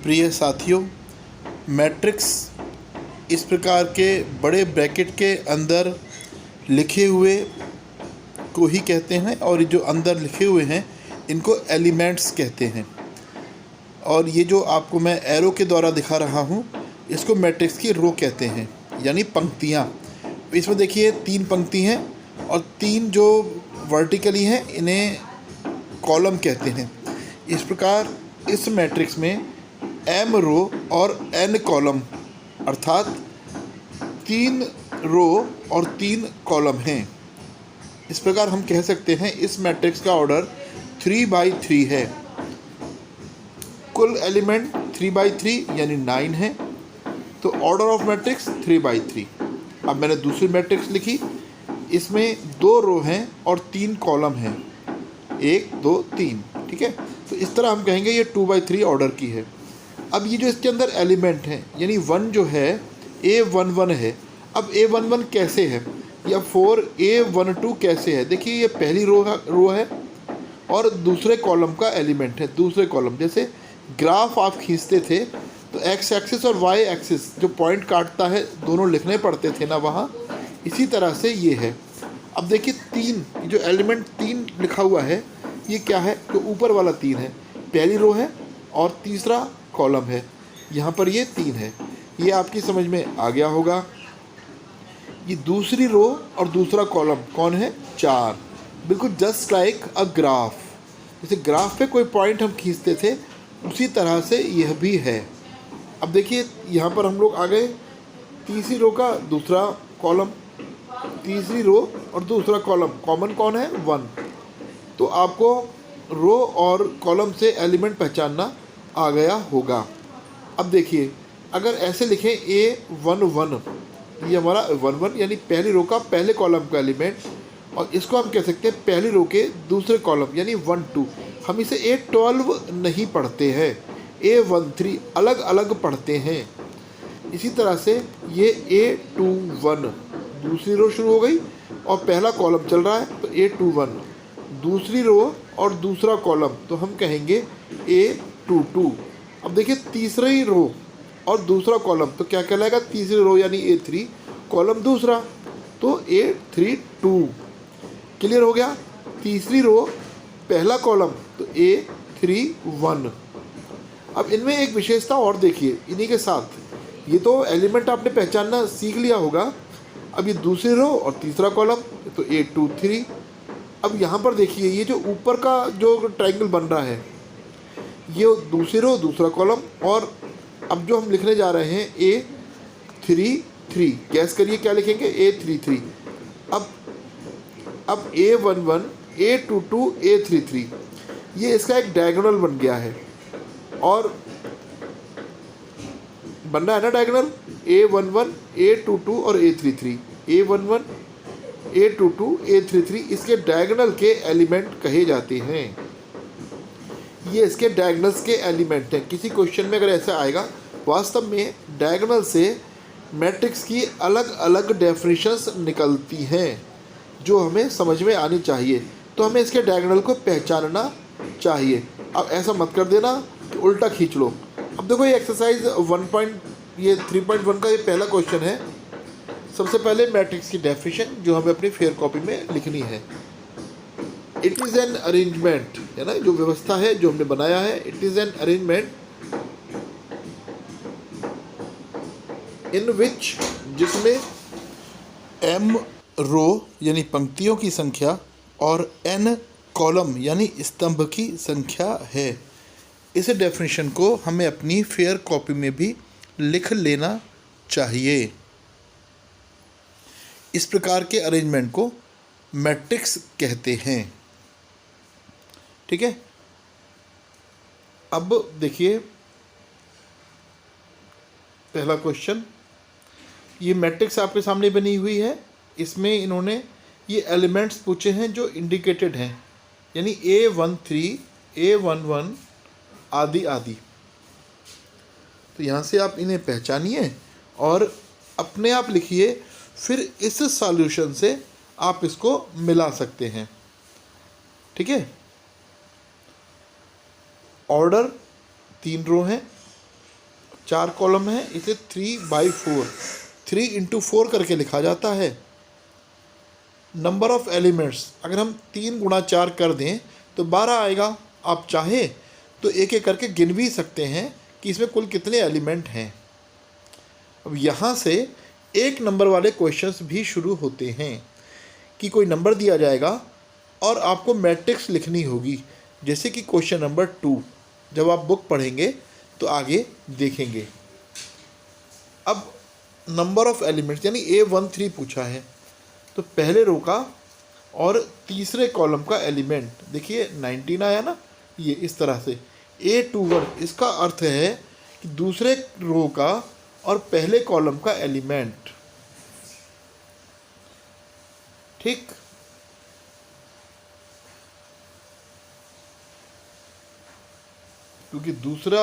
प्रिय साथियों, मैट्रिक्स इस प्रकार के बड़े ब्रैकेट के अंदर लिखे हुए को ही कहते हैं और जो अंदर लिखे हुए हैं इनको एलिमेंट्स कहते हैं। और ये जो आपको मैं एरो के द्वारा दिखा रहा हूँ इसको मैट्रिक्स की रो कहते हैं, यानी पंक्तियाँ। इसमें देखिए 3 पंक्ति हैं और 3 जो वर्टिकली हैं इन्हें कॉलम कहते हैं। इस प्रकार इस मैट्रिक्स में m रो और n कॉलम अर्थात 3 रो और 3 कॉलम हैं। इस प्रकार हम कह सकते हैं इस मैट्रिक्स का ऑर्डर 3/3 है। कुल एलिमेंट 3/3 यानी 9 है, तो ऑर्डर ऑफ मैट्रिक्स 3/3। अब मैंने दूसरी मैट्रिक्स लिखी, इसमें 2 रो हैं और 3 कॉलम हैं, 1 2 3, ठीक है। तो इस तरह हम कहेंगे ये 2/3 ऑर्डर की है। अब ये जो इसके अंदर एलिमेंट हैं यानी 1 जो है A11 है। अब A11 कैसे है या 4A12 कैसे है? देखिए ये पहली रो है और दूसरे कॉलम का एलिमेंट है। दूसरे कॉलम जैसे ग्राफ आप खींचते थे तो एक्स एक्सिस और वाई एक्सिस जो पॉइंट काटता है दोनों लिखने पड़ते थे ना वहाँ, इसी तरह से ये है। अब देखिए 3 जो एलिमेंट 3 लिखा हुआ है ये क्या है? तो ऊपर वाला 3 है, पहली रो है और तीसरा कॉलम है, यहाँ पर ये 3 है। ये आपकी समझ में आ गया होगा। ये दूसरी रो और दूसरा कॉलम कौन है? 4। बिल्कुल जस्ट लाइक अ ग्राफ, जैसे ग्राफ पे कोई पॉइंट हम खींचते थे उसी तरह से यह भी है। अब देखिए यहाँ पर हम लोग आ गए, तीसरी रो का दूसरा कॉलम, तीसरी रो और दूसरा कॉलम कॉमन कौन है? 1। तो आपको रो और कॉलम से एलिमेंट पहचानना आ गया होगा। अब देखिए अगर ऐसे लिखें A11, ये हमारा 11 यानी पहली रो का पहले कॉलम का एलिमेंट, और इसको हम कह सकते हैं पहली रो के दूसरे कॉलम यानी 1 2। हम इसे A12 नहीं पढ़ते हैं, A13 अलग अलग पढ़ते हैं। इसी तरह से ये A21 दूसरी रो शुरू हो गई और पहला कॉलम चल रहा है तो A21, दूसरी रो और दूसरा कॉलम तो हम कहेंगे A22। अब देखिए तीसरी रो और दूसरा कॉलम तो क्या कहलाएगा? तीसरी रो यानी A3, कॉलम दूसरा तो A32। क्लियर हो गया? तीसरी रो पहला कॉलम तो A31। अब इनमें एक विशेषता और देखिए इन्हीं के साथ, ये तो एलिमेंट आपने पहचानना सीख लिया होगा। अब ये दूसरी रो और तीसरा कॉलम तो A23। अब यहाँ पर देखिए ये जो ऊपर का जो ट्रायंगल बन रहा है ये दूसरी रो दूसरा कॉलम, और अब जो हम लिखने जा रहे हैं A33। गैस करिए क्या लिखेंगे? A33। अब A11 A22 A33 ये इसका एक डायगोनल बन गया है, और बन रहा है ना डायगोनल A11 A22 और A33। A11 A22 A33 इसके डायगोनल के एलिमेंट कहे जाते हैं। ये इसके डायगोनल्स के एलिमेंट हैं। किसी क्वेश्चन में अगर ऐसा आएगा, वास्तव में डायगोनल से मैट्रिक्स की अलग अलग डेफिनेशंस निकलती हैं जो हमें समझ में आनी चाहिए, तो हमें इसके डायगोनल को पहचानना चाहिए। अब ऐसा मत कर देना कि उल्टा खींच लो। अब देखो ये एक्सरसाइज 3.1 का ये पहला क्वेश्चन है। सबसे पहले मैट्रिक्स की डेफिनेशन जो हमें अपनी फेयर कॉपी में लिखनी है। इट इज़ एन अरेंजमेंट, है ना, जो व्यवस्था है जो हमने बनाया है, it is an arrangement in which, जिसमें m रो यानी पंक्तियों की संख्या और n कॉलम यानी स्तंभ की संख्या है। इस डेफिनेशन को हमें अपनी फेयर कॉपी में भी लिख लेना चाहिए। इस प्रकार के अरेंजमेंट को मैट्रिक्स कहते हैं, ठीक है। अब देखिए पहला क्वेश्चन, ये मैट्रिक्स आपके सामने बनी हुई है। इसमें इन्होंने ये एलिमेंट्स पूछे हैं जो इंडिकेटेड हैं, यानी A13 A11 आदि आदि। तो यहाँ से आप इन्हें पहचानिए और अपने आप लिखिए, फिर इस सॉल्यूशन से आप इसको मिला सकते हैं, ठीक है। ऑर्डर 3 रो हैं, 4 कॉलम है, इसे 3/4, 3 इंटू 4 करके लिखा जाता है। नंबर ऑफ़ एलिमेंट्स, अगर हम 3 गुणा 4 कर दें तो 12 आएगा। आप चाहे तो एक एक करके गिन भी सकते हैं कि इसमें कुल कितने एलिमेंट हैं। अब यहाँ से एक नंबर वाले क्वेश्चंस भी शुरू होते हैं कि कोई नंबर दिया जाएगा और आपको मैट्रिक्स लिखनी होगी, जैसे कि क्वेश्चन नंबर 2 जब आप बुक पढ़ेंगे तो आगे देखेंगे। अब नंबर ऑफ़ एलिमेंट्स यानी A13 पूछा है, तो पहले रो का और तीसरे कॉलम का एलिमेंट देखिए 19 आया ना, ये इस तरह से A21, इसका अर्थ है कि दूसरे रो का और पहले कॉलम का एलिमेंट। ठीक, क्योंकि दूसरा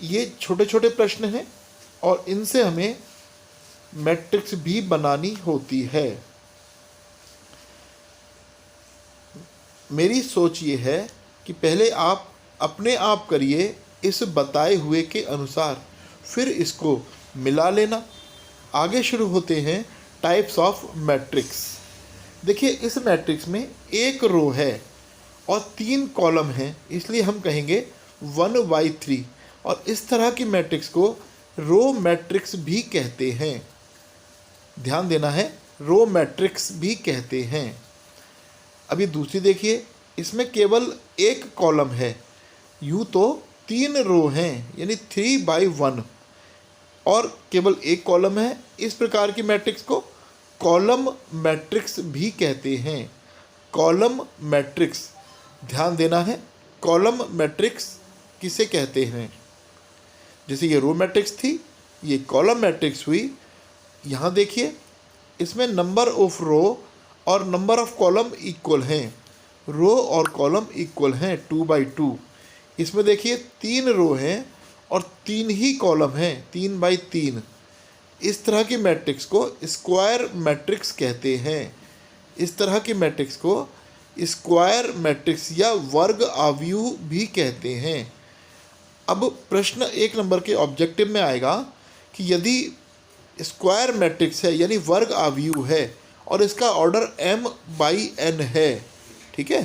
ये छोटे छोटे प्रश्न हैं और इनसे हमें मैट्रिक्स भी बनानी होती है। मेरी सोच ये है कि पहले आप अपने आप करिए इस बताए हुए के अनुसार, फिर इसको मिला लेना। आगे शुरू होते हैं टाइप्स ऑफ मैट्रिक्स। देखिए इस मैट्रिक्स में एक रो है और 3 कॉलम हैं, इसलिए हम कहेंगे 1/3, और इस तरह की मैट्रिक्स को रो मैट्रिक्स भी कहते हैं। ध्यान देना है, रो मैट्रिक्स भी कहते हैं। अभी दूसरी देखिए, इसमें केवल एक कॉलम है, यूँ तो 3 रो हैं यानी 3/1 और केवल एक कॉलम है। इस प्रकार की मैट्रिक्स को कॉलम मैट्रिक्स भी कहते हैं। कॉलम मैट्रिक्स, ध्यान देना है, कॉलम मैट्रिक्स किसे कहते हैं। जैसे ये रो मैट्रिक्स थी, ये कॉलम मैट्रिक्स हुई। यहाँ देखिए इसमें नंबर ऑफ रो और नंबर ऑफ कॉलम इक्वल हैं, रो और कॉलम इक्वल हैं 2/2। इसमें देखिए 3 रो हैं और 3 ही कॉलम हैं 3/3। इस तरह की मैट्रिक्स को स्क्वायर मैट्रिक्स कहते हैं। इस तरह की मैट्रिक्स को स्क्वायर मैट्रिक्स या वर्ग आव्यूह भी कहते हैं। अब प्रश्न 1 नंबर के ऑब्जेक्टिव में आएगा कि यदि स्क्वायर मैट्रिक्स है यानी वर्ग आव्यूह है और इसका ऑर्डर m/n है, ठीक है,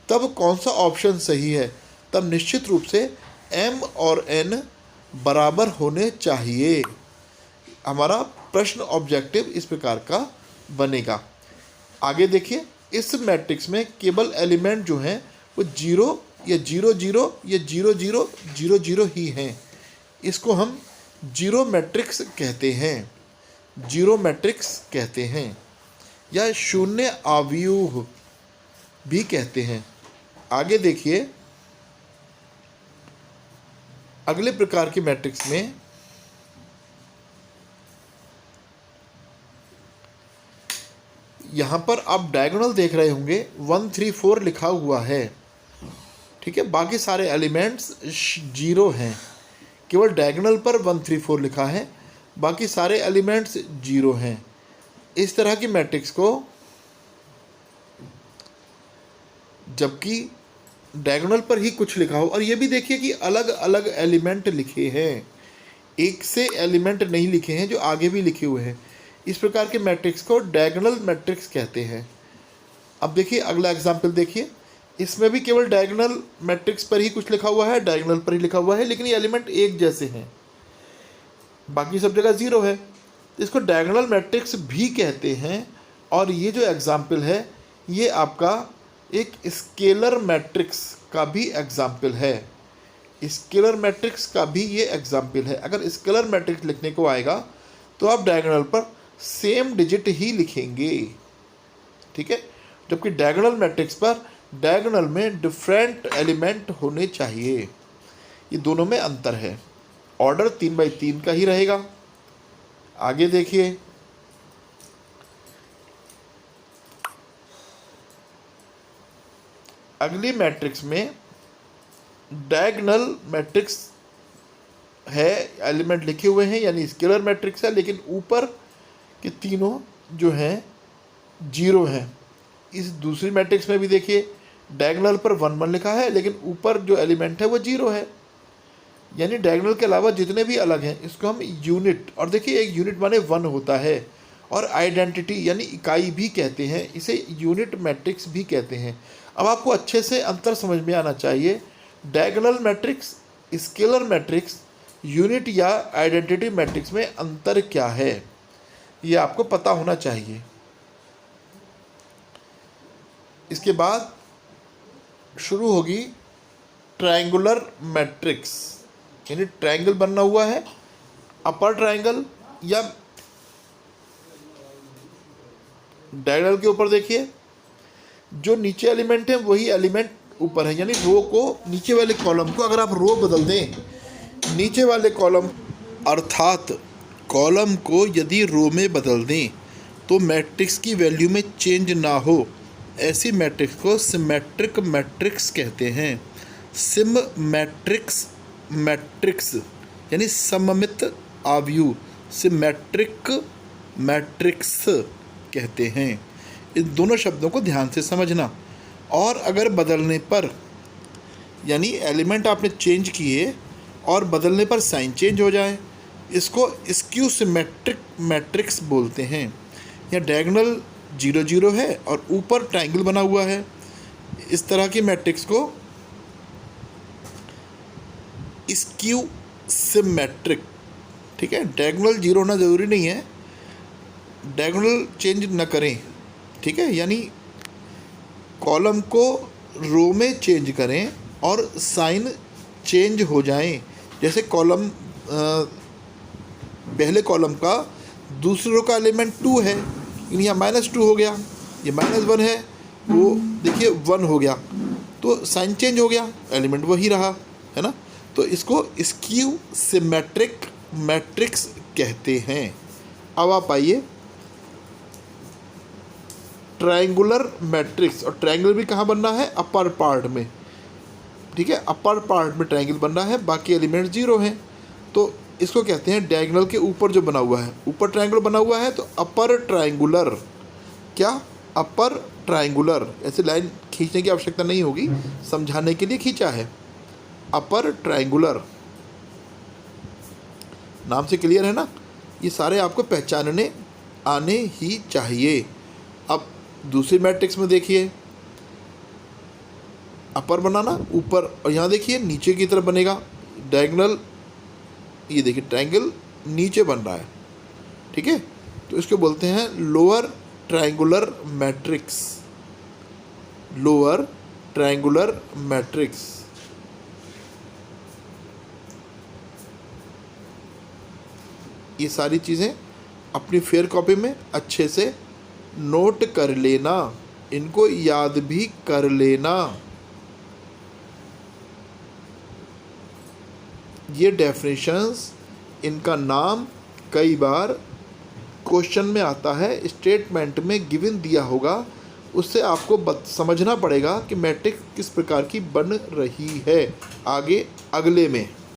तब कौन सा ऑप्शन सही है। तब निश्चित रूप से m और n बराबर होने चाहिए। हमारा प्रश्न ऑब्जेक्टिव इस प्रकार का बनेगा। आगे देखिए, इस मैट्रिक्स में केवल एलिमेंट जो हैं वो 0 या 0 या 0 ही हैं। इसको हम जीरो मैट्रिक्स कहते हैं, जीरो मैट्रिक्स कहते हैं या शून्य आव्यूह भी कहते हैं। आगे देखिए, अगले प्रकार की मैट्रिक्स में यहाँ पर आप डायगोनल देख रहे होंगे 1 3 4 लिखा हुआ है, ठीक है। बाकी सारे एलिमेंट्स 0 हैं, केवल डायगोनल पर 1 3 4 लिखा है, बाकी सारे एलिमेंट्स 0 हैं। इस तरह की मैट्रिक्स को, जबकि डायगोनल पर ही कुछ लिखा हो, और ये भी देखिए कि अलग अलग एलिमेंट लिखे हैं, एक से एलिमेंट नहीं लिखे हैं जो आगे भी लिखे हुए हैं। इस प्रकार के मैट्रिक्स को डायगोनल मैट्रिक्स कहते हैं। अब देखिए अगला एग्जाम्पल देखिए, इसमें भी केवल डायगोनल मैट्रिक्स पर ही कुछ लिखा हुआ है, डायगोनल पर ही लिखा हुआ है, लेकिन ये एलिमेंट एक जैसे हैं, बाकी सब जगह 0 है। इसको डायगोनल मैट्रिक्स भी कहते हैं। और ये जो एग्जाम्पल है ये आपका एक स्केलर मैट्रिक्स का भी एग्जाम्पल है, स्केलर मैट्रिक्स का भी ये एग्जाम्पल है। अगर स्केलर मैट्रिक्स लिखने को आएगा तो आप डायगोनल पर सेम डिजिट ही लिखेंगे, ठीक है, जबकि डायगोनल मैट्रिक्स पर डायगोनल में डिफरेंट एलिमेंट होने चाहिए। ये दोनों में अंतर है, ऑर्डर 3/3 का ही रहेगा। आगे देखिए, अगली मैट्रिक्स में डायगोनल मैट्रिक्स है, एलिमेंट लिखे हुए हैं यानी स्केलर मैट्रिक्स है, लेकिन ऊपर के तीनों जो हैं 0 हैं। इस दूसरी मैट्रिक्स में भी देखिए डायगोनल पर 1 1 लिखा है, लेकिन ऊपर जो एलिमेंट है वो 0 है। यानी डायगोनल के अलावा जितने भी अलग हैं इसको हम यूनिट, और देखिए एक यूनिट माने 1 होता है, और आइडेंटिटी यानी इकाई भी कहते हैं, इसे यूनिट मैट्रिक्स भी कहते हैं। अब आपको अच्छे से अंतर समझ में आना चाहिए, diagonal matrix, scalar matrix, unit या आइडेंटिटी मैट्रिक्स में अंतर क्या है, ये आपको पता होना चाहिए। इसके बाद शुरू होगी ट्रायंगुलर मैट्रिक्स, यानी ट्रायंगल बनना हुआ है, अपर ट्रायंगल या डायगोनल के ऊपर देखिए जो नीचे एलिमेंट है वही एलिमेंट ऊपर है, यानी रो को, नीचे वाले कॉलम को अगर आप रो बदल दें, नीचे वाले कॉलम अर्थात कॉलम को यदि रो में बदल दें तो मैट्रिक्स की वैल्यू में चेंज ना हो, ऐसी मैट्रिक्स को सिमेट्रिक मैट्रिक्स कहते हैं। सिमेट्रिक्स मैट्रिक्स यानी सममित आव्यूह, सिमेट्रिक मैट्रिक्स कहते हैं। इन दोनों शब्दों को ध्यान से समझना। और अगर बदलने पर, यानी एलिमेंट आपने चेंज किए और बदलने पर साइन चेंज हो जाए, इसको स्क्यू सिमेट्रिक मैट्रिक्स बोलते हैं। या डायगोनल 0 0 है और ऊपर ट्रायंगल बना हुआ है, इस तरह की मैट्रिक्स को स्क्यू सिमेट्रिक, ठीक है। डायगोनल 0 होना ज़रूरी नहीं है, डायगोनल चेंज न करें, ठीक है, यानी कॉलम को रो में चेंज करें और साइन चेंज हो जाएं। जैसे कॉलम पहले कॉलम का दूसरे रो का एलिमेंट 2 है, यहाँ -2 हो गया, ये -1 है, वो देखिए 1 हो गया, तो साइन चेंज हो गया, एलिमेंट वही रहा, है ना। तो इसको स्क्यू सिमेट्रिक मैट्रिक्स कहते हैं। अब आप आइए ट्रायंगुलर मैट्रिक्स, और ट्रायंगल भी कहाँ बनना है, अपर पार्ट में, ठीक है, अपर पार्ट में ट्रायंगल बनना है, बाकी एलिमेंट 0 हैं, तो इसको कहते हैं डायगोनल के ऊपर जो बना हुआ है, ऊपर ट्रायंगल बना हुआ है तो अपर ट्रायंगुलर। क्या, अपर ट्रायंगुलर, ऐसे लाइन खींचने की आवश्यकता नहीं होगी, समझाने के लिए खींचा है, अपर ट्रायंगुलर, नाम से क्लियर है ना। ये सारे आपको पहचानने आने ही चाहिए। अब दूसरी मैट्रिक्स में देखिए, अपर बनाना ऊपर, और यहाँ देखिए नीचे की तरफ बनेगा डायगोनल, ये देखिए ट्रायंगल नीचे बन रहा है, ठीक है, तो इसको बोलते हैं lower triangular matrix, lower triangular matrix. ये सारी चीज़ें अपनी फेयर कॉपी में अच्छे से नोट कर लेना, इनको याद भी कर लेना। ये डेफिनेशंस, इनका नाम कई बार क्वेश्चन में आता है, स्टेटमेंट में गिवन दिया होगा, उससे आपको समझना पड़ेगा कि मैट्रिक्स किस प्रकार की बन रही है। आगे अगले में